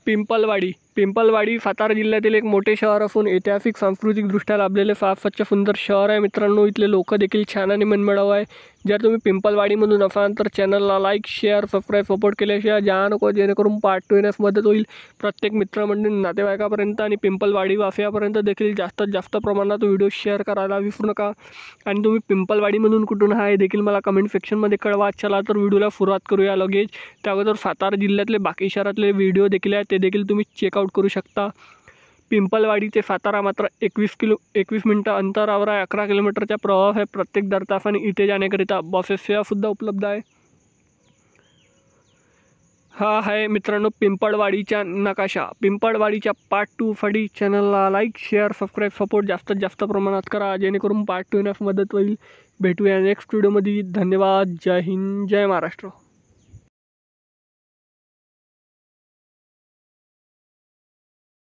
पिंपलवाडी सातारा जिल्ह्यातील एक मोठे शहर असून ऐतिहासिक सांस्कृतिकदृष्ट्या लाभलेले फार सुंदर शहर आहे मित्रांनो। इथले लोक देखील छान आणि मनमिळाऊ आहे। जर तुम्ही पिंपलवाडीमधून असाल तर चॅनलला लाईक शेअर सबस्क्राईब सपोर्ट केल्याशिवाय जा नको, जेणेकरून पार्ट 2 येण्यास मदत होईल प्रत्येक मित्रमंडळी नातेवाईकापर्यंत आणि पिंपलवाडी वासियापर्यंत देखील जास्तीत जास्त प्रमाणात व्हिडिओ शेअर करायला विसरू नका। आणि तुम्ही पिंपलवाडीमधून कुठून आहे देखील मला कमेंट सेक्शनमध्ये कळवा। चला तर व्हिडिओला सुरुवात करूया लगेच। त्याबरोबर सातारा जिल्ह्यातले बाकी शहरातले व्हिडिओ देखील आहेत, ते देखील तुम्ही चेकआउट करू शकता। पिंपलवाडी ते सातारा मात्र 21 मिनिटं अंतरावर आहे। 11 किलोमीटरचा प्रवास आहे प्रत्येक दर तासाने। इथे जाण्याकरिता बसेस सेवासुद्धा उपलब्ध आहे। हा आहे मित्रांनो पिंपळवाडीचा नकाशा। पिंपळवाडीच्या पार्ट 2 साठी चॅनलला लाईक शेअर सबस्क्राईब सपोर्ट जास्तीत जास्त प्रमाणात करा, जेणेकरून पार्ट 2 येण्यास मदत होईल। भेटूया नेक्स्ट व्हिडिओमध्ये। धन्यवाद। जय हिंद, जय महाराष्ट्र।